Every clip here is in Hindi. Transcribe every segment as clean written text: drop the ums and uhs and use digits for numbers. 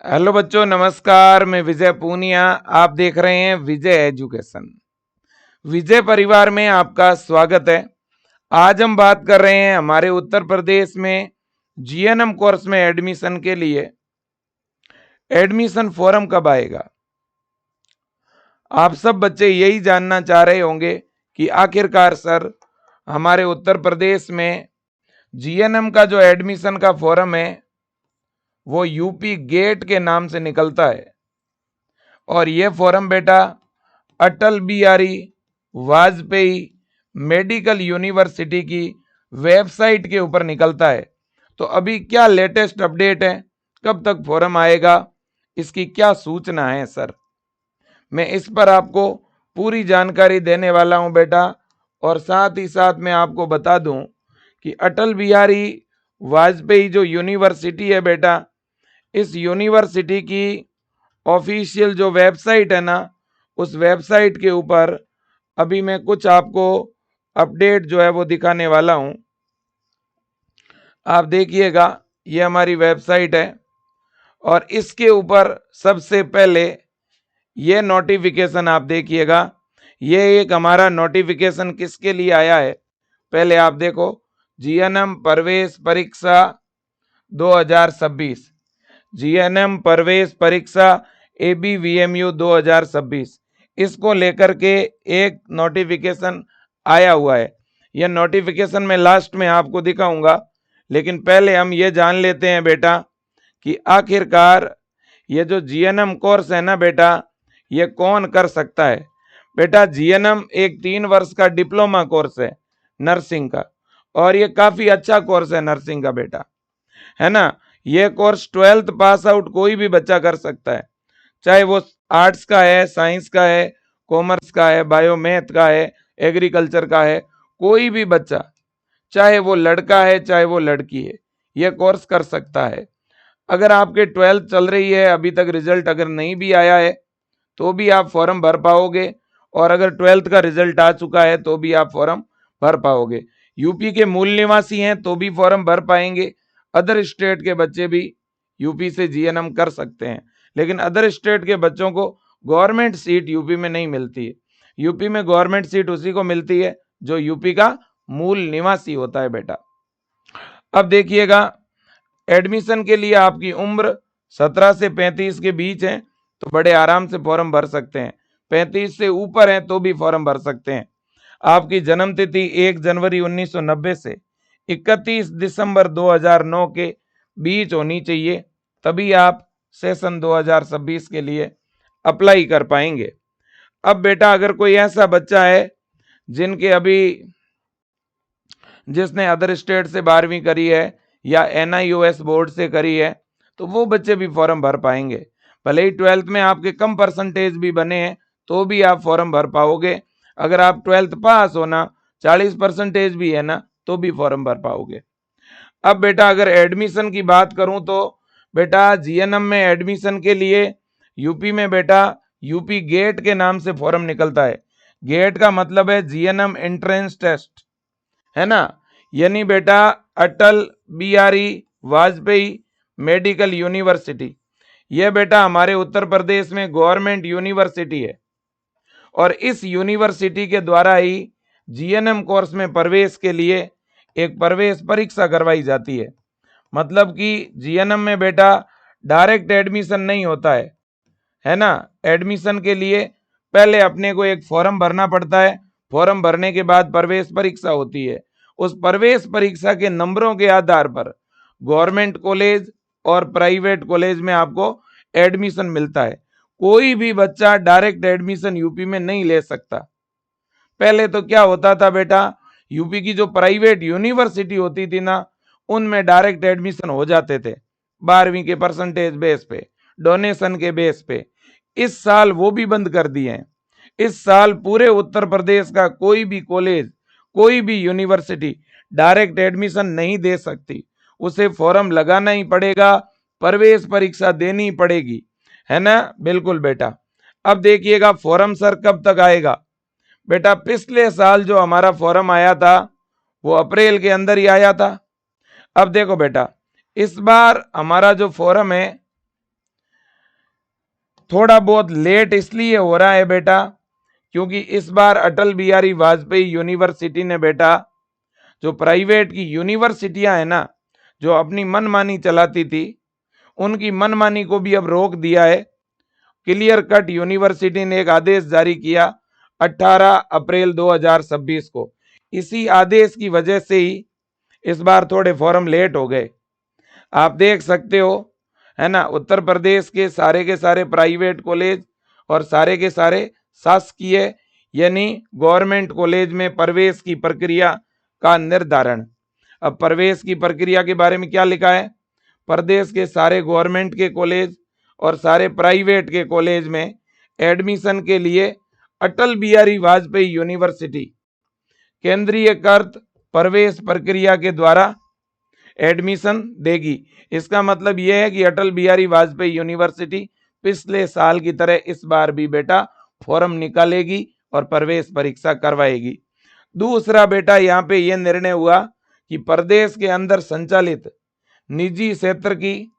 हेलो बच्चों, नमस्कार। मैं विजय पूनिया। आप देख रहे हैं विजय एजुकेशन। विजय परिवार में आपका स्वागत है। आज हम बात कर रहे हैं हमारे उत्तर प्रदेश में जीएनएम कोर्स में एडमिशन के लिए एडमिशन फॉर्म कब आएगा। आप सब बच्चे यही जानना चाह रहे होंगे कि आखिरकार सर हमारे उत्तर प्रदेश में जीएनएम का जो एडमिशन का फॉर्म है वो यूपी गेट के नाम से निकलता है और ये फॉर्म बेटा अटल बिहारी वाजपेयी मेडिकल यूनिवर्सिटी की वेबसाइट के ऊपर निकलता है। तो अभी क्या लेटेस्ट अपडेट है, कब तक फॉर्म आएगा, इसकी क्या सूचना है सर, मैं इस पर आपको पूरी जानकारी देने वाला हूं बेटा। और साथ ही साथ मैं आपको बता दूं कि अटल बिहारी वाजपेयी जो यूनिवर्सिटी है बेटा, इस यूनिवर्सिटी की ऑफिशियल जो वेबसाइट है ना, उस वेबसाइट के ऊपर अभी मैं कुछ आपको अपडेट जो है वो दिखाने वाला हूं। आप देखिएगा, ये हमारी वेबसाइट है और इसके ऊपर सबसे पहले ये नोटिफिकेशन आप देखिएगा। ये एक हमारा नोटिफिकेशन किसके लिए आया है, पहले आप देखो, जीएनएम प्रवेश परीक्षा 2026, जीएनएम प्रवेश परीक्षा एबीवीएमयू 2026, इसको लेकर के एक नोटिफिकेशन आया हुआ है। यह नोटिफिकेशन मैं लास्ट में आपको दिखाऊंगा, लेकिन पहले हम ये जान लेते हैं बेटा कि आखिरकार ये जो जीएनएम कोर्स है ना बेटा, ये कौन कर सकता है। बेटा जीएनएम एक 3 वर्ष का डिप्लोमा कोर्स है नर्सिंग का, और ये काफी अच्छा कोर्स है नर्सिंग का बेटा, है ना। ये कोर्स 12th पास आउट कोई भी बच्चा कर सकता है, चाहे वो आर्ट्स का है, साइंस का है, कॉमर्स का है, बायो मैथ का है, एग्रीकल्चर का है, कोई भी बच्चा, चाहे वो लड़का है चाहे वो लड़की है, ये कोर्स कर सकता है। अगर आपके 12th चल रही है, अभी तक रिजल्ट अगर नहीं भी आया है तो भी आप फॉर्म भर पाओगे, और अगर 12th का रिजल्ट आ चुका है तो भी आप फॉर्म भर पाओगे। यूपी के मूल निवासी हैं तो भी फॉर्म भर पाएंगे, अदर स्टेट के बच्चे भी यूपी से जीएनएम कर सकते हैं, लेकिन अदर स्टेट के बच्चों को गवर्नमेंट सीट यूपी में नहीं मिलती है। यूपी में गवर्नमेंट सीट उसी को मिलती है जो यूपी का मूल निवासी होता है बेटा। अब देखिएगा, एडमिशन के लिए आपकी उम्र 17 से 35 के बीच है तो बड़े आराम से फॉर्म भर सकते हैं, 35 से ऊपर है तो भी फॉर्म भर सकते हैं। आपकी जन्म तिथि 1 जनवरी 1990 से 31 दिसंबर 2009 के बीच होनी चाहिए, तभी आप सेशन 2026 के लिए अप्लाई कर पाएंगे। अब बेटा अगर कोई ऐसा बच्चा है जिसने अदर स्टेट से 12वीं करी है या एनआईओएस बोर्ड से करी है, तो वो बच्चे भी फॉर्म भर पाएंगे। भले ही 12th में आपके कम परसेंटेज भी बने हैं तो भी आप फॉर्म भर पाओगे। अगर आप 12th पास होना 40% भी है ना तो भी फॉर्म भर पाओगे। अब बेटा अगर एडमिशन की बात करूं तो बेटा जीएनएम में एडमिशन के लिए यूपी में बेटा यूपी गेट के नाम से फॉर्म निकलता है। गेट का मतलब है जीएनएम एंट्रेंस टेस्ट, है ना। यानी बेटा अटल बिहारी वाजपेयी मेडिकल यूनिवर्सिटी, यह बेटा हमारे उत्तर प्रदेश में गवर्नमेंट यूनिवर्सिटी है और इस यूनिवर्सिटी के द्वारा ही जीएनएम कोर्स में प्रवेश के लिए एक प्रवेश परीक्षा करवाई जाती है। मतलब कि जीएनएम में बेटा डायरेक्ट एडमिशन नहीं होता है ना। एडमिशन के लिए पहले अपने को एक फॉर्म भरना पड़ता है, फॉर्म भरने के बाद प्रवेश परीक्षा होती है। उस प्रवेश परीक्षा के नंबरों के आधार पर गवर्नमेंट कॉलेज और प्राइवेट कॉलेज में आपको एडमिशन मिलता है। कोई भी बच्चा डायरेक्ट एडमिशन यूपी में नहीं ले सकता। पहले तो क्या होता था बेटा, यूपी की जो प्राइवेट यूनिवर्सिटी होती थी ना, उनमें डायरेक्ट एडमिशन हो जाते थे 12वीं के परसेंटेज बेस पे, डोनेशन के बेस पे। इस साल वो भी बंद कर दिए हैं। इस साल पूरे उत्तर प्रदेश का कोई भी कॉलेज, कोई भी यूनिवर्सिटी डायरेक्ट एडमिशन नहीं दे सकती, उसे फॉर्म लगाना ही पड़ेगा, प्रवेश परीक्षा देनी पड़ेगी, है ना। बिल्कुल बेटा। अब देखिएगा फॉर्म सर कब तक आएगा। बेटा पिछले साल जो हमारा फॉर्म आया था वो अप्रैल के अंदर ही आया था। अब देखो बेटा, इस बार हमारा जो फॉर्म है थोड़ा बहुत लेट इसलिए हो रहा है बेटा क्योंकि इस बार अटल बिहारी वाजपेयी यूनिवर्सिटी ने बेटा जो प्राइवेट की यूनिवर्सिटियां है ना, जो अपनी मनमानी चलाती थी, उनकी मनमानी को भी अब रोक दिया है। क्लियर कट यूनिवर्सिटी ने एक आदेश जारी किया 18 अप्रैल 2026 को। इसी आदेश की वजह से ही इस बार थोड़े फॉर्म लेट हो गए। आप देख सकते हो, है ना, उत्तर प्रदेश के सारे प्राइवेट कॉलेज और सारे के सारे शासकीय यानी गवर्नमेंट कॉलेज में प्रवेश की प्रक्रिया का निर्धारण। अब प्रवेश की प्रक्रिया के बारे में क्या लिखा है? प्रदेश के सारे गवर्नमेंट के कॉलेज और सारे प्राइवेट के कॉलेज में एडमिशन के लिए अटल बिहारी वाजपेयी यूनिवर्सिटी केंद्रीयकृत प्रवेश प्रक्रिया के द्वारा एडमिशन देगी। इसका मतलब यह है कि अटल बिहारी वाजपेयी यूनिवर्सिटी पिछले साल की तरह इस बार भी बेटा फॉर्म निकालेगी और प्रवेश परीक्षा करवाएगी। दूसरा बेटा यहाँ पे यह निर्णय हुआ कि प्रदेश के अंदर संचालित निजी क्षेत्र की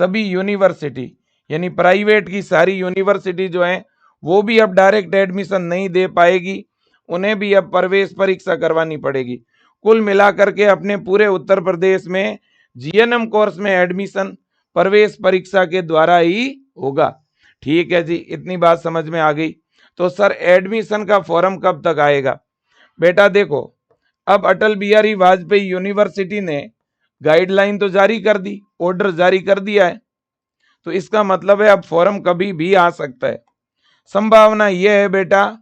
सभी यूनिवर्सिटी यानी प्राइवेट की सारी यूनिवर्सिटी जो है वो भी अब डायरेक्ट एडमिशन नहीं दे पाएगी, उन्हें भी अब प्रवेश परीक्षा करवानी पड़ेगी। कुल मिलाकर के अपने पूरे उत्तर प्रदेश में जीएनएम कोर्स में एडमिशन प्रवेश परीक्षा के द्वारा ही होगा। ठीक है जी, इतनी बात समझ में आ गई। तो सर एडमिशन का फॉर्म कब तक आएगा? बेटा देखो, अब अटल बिहारी वाजपेयी यूनिवर्सिटी ने गाइडलाइन तो जारी कर दी, ऑर्डर जारी कर दिया है, तो इसका मतलब है अब फॉर्म कभी भी आ सकता है। संभावना यह है बेटा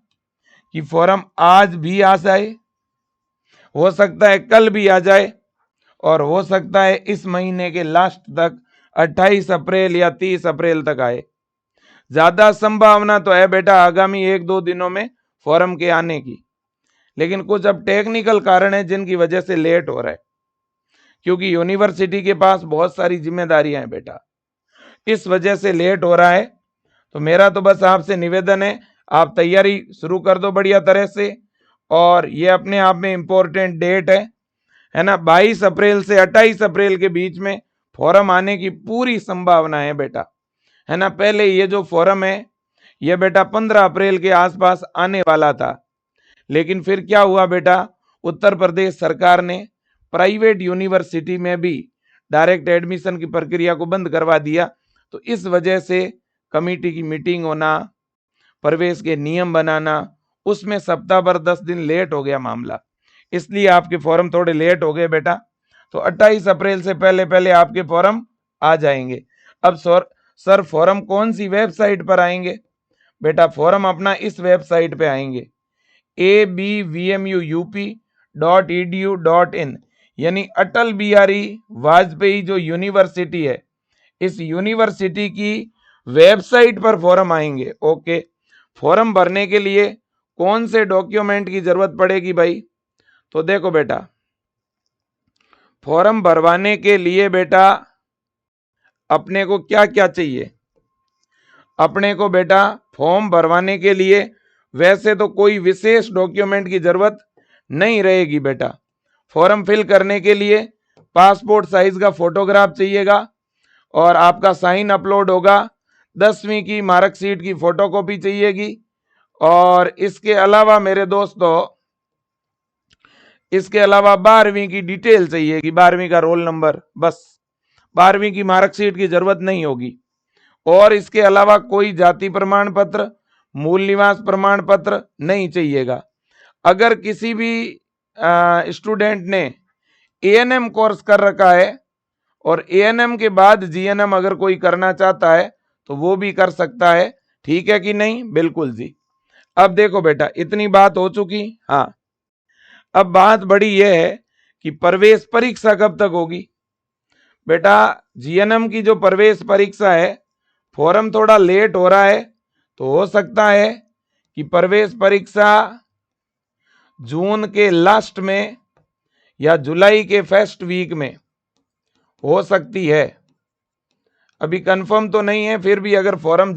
कि फॉर्म आज भी आ जाए, हो सकता है कल भी आ जाए, और हो सकता है इस महीने के लास्ट तक 28 अप्रैल या 30 अप्रैल तक आए। ज्यादा संभावना तो है बेटा आगामी 1-2 दिनों में फॉर्म के आने की, लेकिन कुछ अब टेक्निकल कारण है जिनकी वजह से लेट हो रहा है, क्योंकि यूनिवर्सिटी के पास बहुत सारी जिम्मेदारियां हैं बेटा, इस वजह से लेट हो रहा है। तो मेरा तो बस आपसे निवेदन है, आप तैयारी शुरू कर दो बढ़िया तरह से। और ये अपने आप में इंपॉर्टेंट डेट है ना, 22 अप्रैल से 28 अप्रैल के बीच में फॉर्म आने की पूरी संभावना है बेटा, है ना। पहले ये जो फॉर्म है ये बेटा 15 अप्रैल के आसपास आने वाला था, लेकिन फिर क्या हुआ बेटा, उत्तर प्रदेश सरकार ने प्राइवेट यूनिवर्सिटी में भी डायरेक्ट एडमिशन की प्रक्रिया को बंद करवा दिया। तो इस वजह से कमेटी की मीटिंग होना, प्रवेश के नियम बनाना, उसमें सप्ताह भर 10 दिन लेट हो गया मामला, इसलिए आपके फॉर्म थोड़े लेट हो गए बेटा। तो 28 अप्रैल से पहले पहले आपके फॉर्म आ जाएंगे। अब सर फॉर्म कौन सी वेबसाइट पर आएंगे? बेटा फॉर्म अपना इस वेबसाइट पे आएंगे abvmup.edu.in, यानी अटल बिहारी वाजपेयी जो यूनिवर्सिटी है, इस यूनिवर्सिटी की वेबसाइट पर फॉर्म आएंगे। ओके, फॉर्म भरने के लिए कौन से डॉक्यूमेंट की जरूरत पड़ेगी भाई? तो देखो बेटा, फॉर्म भरवाने के लिए बेटा अपने को क्या क्या चाहिए? अपने को बेटा फॉर्म भरवाने के लिए वैसे तो कोई विशेष डॉक्यूमेंट की जरूरत नहीं रहेगी बेटा। फॉर्म फिल करने के लिए पासपोर्ट साइज का फोटोग्राफ चाहिएगा और आपका साइन अपलोड होगा, 10वीं की मार्कशीट की फोटोकॉपी चाहिएगी, और इसके अलावा मेरे दोस्तों, इसके अलावा 12वीं की डिटेल चाहिएगी, 12वीं का रोल नंबर, बस 12वीं की मार्कशीट की जरूरत नहीं होगी। और इसके अलावा कोई जाति प्रमाण पत्र, मूल निवास प्रमाण पत्र नहीं चाहिएगा। अगर किसी भी स्टूडेंट ने एएनएम कोर्स कर रखा है और एएनएम के बाद जीएनएम अगर कोई करना चाहता है तो वो भी कर सकता है, ठीक है कि नहीं? बिल्कुल जी। अब देखो बेटा, इतनी बात हो चुकी। हाँ, अब बात बड़ी यह है कि प्रवेश परीक्षा कब तक होगी? बेटा जीएनएम की जो प्रवेश परीक्षा है, फॉर्म थोड़ा लेट हो रहा है, तो हो सकता है कि प्रवेश परीक्षा जून के लास्ट में या जुलाई के फर्स्ट वीक में हो सकती है। अभी कंफर्म तो नहीं है, फिर भी अगर फॉर्म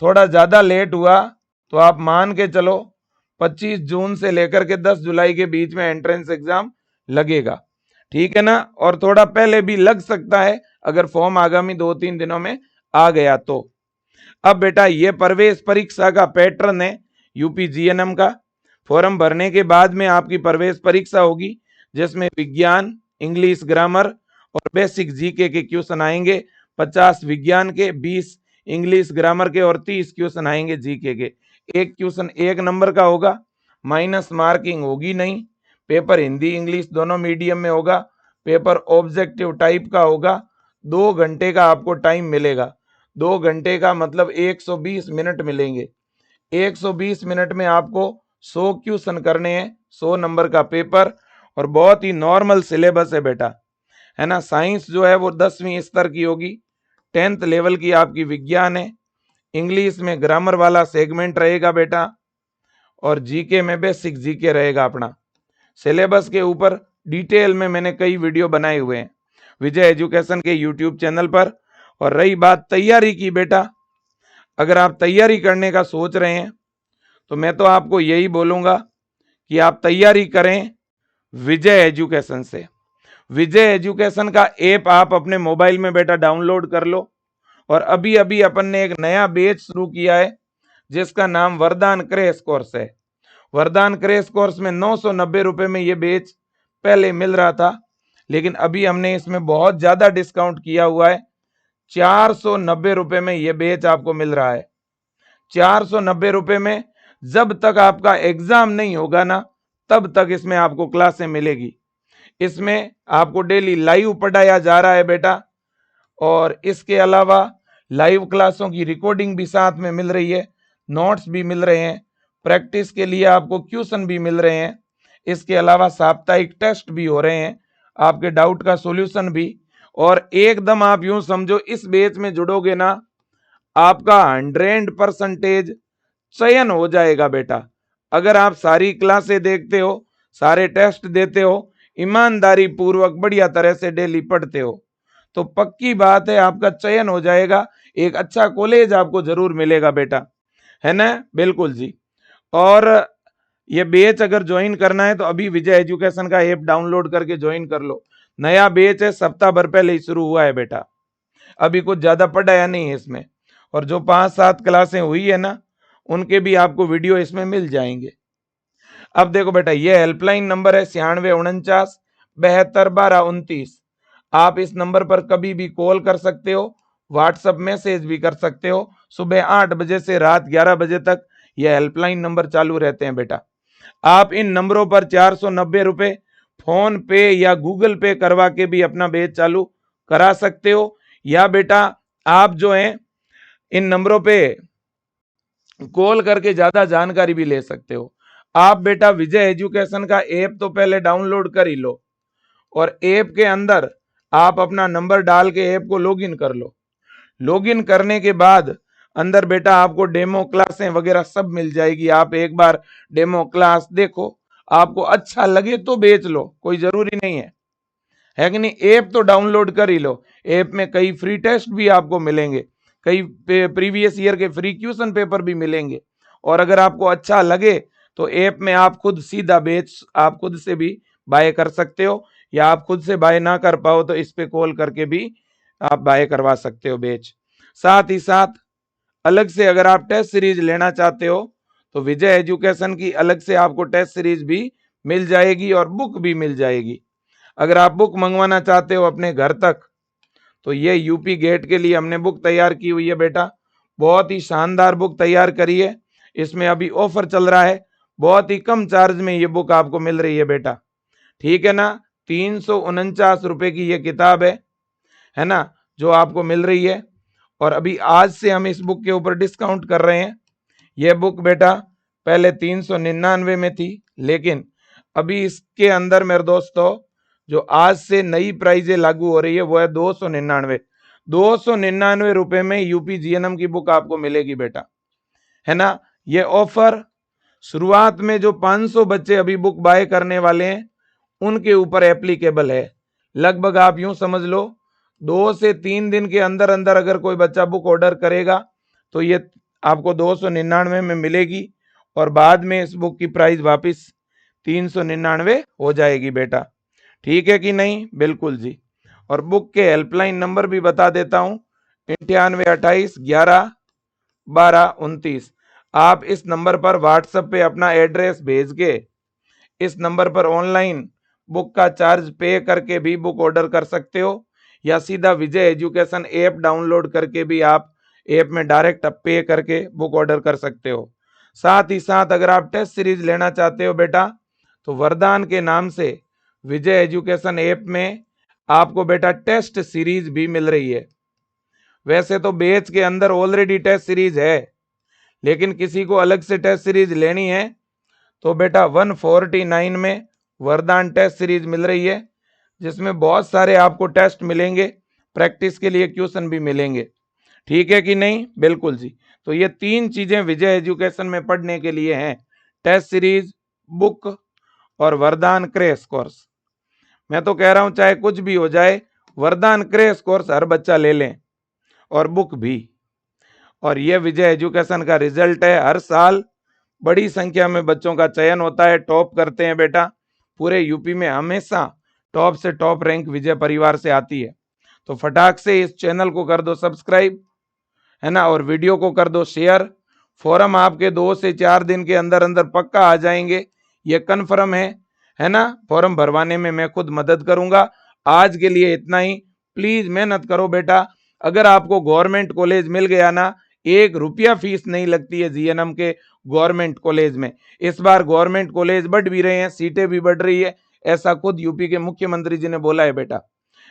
थोड़ा ज्यादा लेट हुआ तो आप मान के चलो 25 जून से लेकर के 10 जुलाई के बीच में एंट्रेंस एग्जाम लगेगा, ठीक है ना। और थोड़ा पहले भी लग सकता है अगर फॉर्म आगामी 2-3 दिनों में आ गया तो। अब बेटा ये प्रवेश परीक्षा का पैटर्न है यूपी जीएनएम का। फॉर्म भरने के बाद में आपकी प्रवेश परीक्षा होगी, जिसमें विज्ञान, इंग्लिश ग्रामर और बेसिक जीके के क्वेश्चन आएंगे। 50 विज्ञान के, 20 इंग्लिश ग्रामर के और 30 क्वेश्चन आएंगे जीके के। एक क्वेश्चन 1 नंबर का होगा, माइनस मार्किंग होगी नहीं। पेपर हिंदी इंग्लिश दोनों मीडियम में होगा। पेपर ऑब्जेक्टिव टाइप का होगा। 2 घंटे का आपको टाइम मिलेगा। 2 घंटे का मतलब 120 मिनट मिलेंगे। 120 मिनट में आपको 100 क्वेश्चन करने हैं, 100 नंबर का पेपर। और बहुत ही नॉर्मल सिलेबस है बेटा, है ना। साइंस जो है वो 10वीं स्तर की होगी, 10th लेवल की आपकी विज्ञान है। इंग्लिश में ग्रामर वाला सेगमेंट रहेगा बेटा, और जीके में बेसिक जीके रहेगा अपना। सिलेबस के ऊपर डिटेल में मैंने कई वीडियो बनाए हुए हैं विजय एजुकेशन के यूट्यूब चैनल पर। और रही बात तैयारी की बेटा, अगर आप तैयारी करने का सोच रहे हैं तो मैं तो आपको यही बोलूंगा कि आप तैयारी करें विजय एजुकेशन से। विजय एजुकेशन का ऐप आप अपने मोबाइल में बेटा डाउनलोड कर लो। और अभी अभी अपन ने एक नया बैच शुरू किया है, जिसका नाम वरदान क्रैश कोर्स है। वरदान क्रैश कोर्स में 990 रुपए में ये बैच पहले मिल रहा था, लेकिन अभी हमने इसमें बहुत ज्यादा डिस्काउंट किया हुआ है। 490 रुपए में ये बैच आपको मिल रहा है। 490 रुपए में जब तक आपका एग्जाम नहीं होगा ना, तब तक इसमें आपको क्लासें मिलेगी। इसमें आपको डेली लाइव पढ़ाया जा रहा है बेटा, और इसके अलावा लाइव क्लासों की रिकॉर्डिंग भी साथ में मिल रही है, नोट्स भी मिल रहे हैं, प्रैक्टिस के लिए आपको क्वेश्चन भी मिल रहे हैं। इसके अलावा साप्ताहिक टेस्ट भी हो रहे हैं, आपके डाउट का सॉल्यूशन भी। और एकदम आप यूं समझो, इस बैच में जुड़ोगे ना, आपका 100% चयन हो जाएगा बेटा। अगर आप सारी क्लासें देखते हो, सारे टेस्ट देते हो, ईमानदारी पूर्वक बढ़िया तरह से डेली पढ़ते हो, तो पक्की बात है आपका चयन हो जाएगा। एक अच्छा कॉलेज आपको जरूर मिलेगा बेटा, है ना। बिल्कुल जी। और ये बैच अगर ज्वाइन करना है तो अभी विजय एजुकेशन का ऐप डाउनलोड करके ज्वाइन कर लो। नया बैच है, सप्ताह भर पहले ही शुरू हुआ है बेटा, अभी कुछ ज्यादा पढ़ाया नहीं है इसमें। और जो 5-7 क्लासें हुई है ना, उनके भी आपको वीडियो इसमें मिल जाएंगे। अब देखो बेटा, ये हेल्पलाइन नंबर है 9649 72 12 29। आप इस नंबर पर कभी भी कॉल कर सकते हो, व्हाट्सएप मैसेज भी कर सकते हो। सुबह 8 बजे से रात 11 बजे तक ये हेल्पलाइन नंबर चालू रहते हैं बेटा। आप इन नंबरों पर 490 रुपए फोन पे या गूगल पे करवा के भी अपना बैच चालू करा सकते हो। या बेटा आप जो है इन नंबरों पे कॉल करके ज्यादा जानकारी भी ले सकते हो। आप बेटा विजय एजुकेशन का ऐप तो पहले डाउनलोड कर ही लो, और ऐप के अंदर आप अपना नंबर डाल के ऐप को लॉगिन कर लो। लॉगिन करने के बाद अंदर बेटा आपको डेमो क्लासें वगैरह सब मिल जाएगी। आप एक बार डेमो क्लास देखो, आपको अच्छा लगे तो बेच लो, कोई जरूरी नहीं है कि नहीं। ऐप तो डाउनलोड कर ही लो। ऐप में कई फ्री टेस्ट भी आपको मिलेंगे, कई प्रीवियस ईयर के फ्री क्वेश्चन पेपर भी मिलेंगे। और अगर आपको अच्छा लगे तो ऐप में आप खुद सीधा बेच आप खुद से भी बाय कर सकते हो, या आप खुद से बाय ना कर पाओ तो इस पे कॉल करके भी आप बाय करवा सकते हो बेच। साथ ही साथ अलग से अगर आप टेस्ट सीरीज लेना चाहते हो तो विजय एजुकेशन की अलग से आपको टेस्ट सीरीज भी मिल जाएगी, और बुक भी मिल जाएगी। अगर आप बुक मंगवाना चाहते हो अपने घर तक, तो ये यूपी गेट के लिए हमने बुक तैयार की हुई है बेटा। बहुत ही शानदार बुक तैयार करी है। इसमें अभी ऑफर चल रहा है, बहुत ही कम चार्ज में ये बुक आपको मिल रही है बेटा, ठीक है ना। 349 रुपए की ये किताब है ना, जो आपको मिल रही है। और अभी आज से हम इस बुक के ऊपर डिस्काउंट कर रहे हैं। यह बुक बेटा पहले 399 में थी, लेकिन अभी इसके अंदर मेरे दोस्तों जो आज से नई प्राइजें लागू हो रही है वो है 299 रुपए में यूपी जीएनएम की बुक आपको मिलेगी बेटा, है ना। ये ऑफर शुरुआत में जो 500 बच्चे अभी बुक बाय करने वाले हैं उनके ऊपर एप्लीकेबल है। लगभग आप यूं समझ लो 2 से 3 दिन के अंदर अंदर अगर कोई बच्चा बुक ऑर्डर करेगा तो ये आपको 299 में मिलेगी, और बाद में इस बुक की प्राइस वापस 399 हो जाएगी बेटा, ठीक है कि नहीं। बिल्कुल जी। और बुक के हेल्पलाइन नंबर भी बता देता हूं, 9828 11 1229। आप इस नंबर पर व्हाट्सएप पे अपना एड्रेस भेज के इस नंबर पर ऑनलाइन बुक का चार्ज पे करके भी बुक ऑर्डर कर सकते हो, या सीधा विजय एजुकेशन ऐप डाउनलोड करके भी आप ऐप में डायरेक्ट पे करके बुक ऑर्डर कर सकते हो। साथ ही साथ अगर आप टेस्ट सीरीज लेना चाहते हो बेटा, तो वरदान के नाम से विजय एजुकेशन ऐप में आपको बेटा टेस्ट सीरीज भी मिल रही है। वैसे तो बैच के अंदर ऑलरेडी टेस्ट सीरीज है, लेकिन किसी को अलग से टेस्ट सीरीज लेनी है तो बेटा 149 में वरदान टेस्ट सीरीज मिल रही है, जिसमें बहुत सारे आपको टेस्ट मिलेंगे, प्रैक्टिस के लिए क्वेश्चन भी मिलेंगे। ठीक है कि नहीं? बिल्कुल जी। तो ये 3 चीजें विजय एजुकेशन में पढ़ने के लिए हैं, टेस्ट सीरीज, बुक और वरदान क्रैश कोर्स। मैं तो कह रहा हूं चाहे कुछ भी हो जाए, वरदान क्रैश कोर्स हर बच्चा ले लें, और बुक भी। और ये विजय एजुकेशन का रिजल्ट है, हर साल बड़ी संख्या में बच्चों का चयन होता है, टॉप करते हैं बेटा। पूरे यूपी में हमेशा टॉप से टॉप रैंक विजय परिवार से आती है। तो फटाक से इस चैनल को कर दो सब्सक्राइब, है ना, और वीडियो को कर दो शेयर। फॉर्म आपके 2 से 4 दिन के अंदर अंदर पक्का आ जाएंगे, ये कन्फर्म है ना। फॉर्म भरवाने में मैं खुद मदद करूंगा। आज के लिए इतना ही, प्लीज मेहनत करो बेटा। अगर आपको गवर्नमेंट कॉलेज मिल गया ना, 1 रुपया फीस नहीं लगती है जीएनएम के गवर्नमेंट कॉलेज में। इस बार गवर्नमेंट कॉलेज बढ़ भी रहे हैं, सीटें भी बढ़ रही है, ऐसा खुद यूपी के मुख्यमंत्री जी ने बोला है बेटा,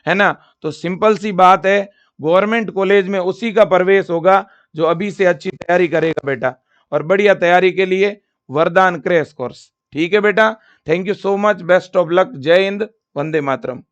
है ना। तो सिंपल सी बात है, गवर्नमेंट कॉलेज में उसी का प्रवेश होगा जो अभी से अच्छी तैयारी करेगा बेटा। और बढ़िया तैयारी के लिए वरदान क्रैश कोर्स। ठीक है बेटा, thank you so much, best of luck, जय हिंद, वंदे मातरम।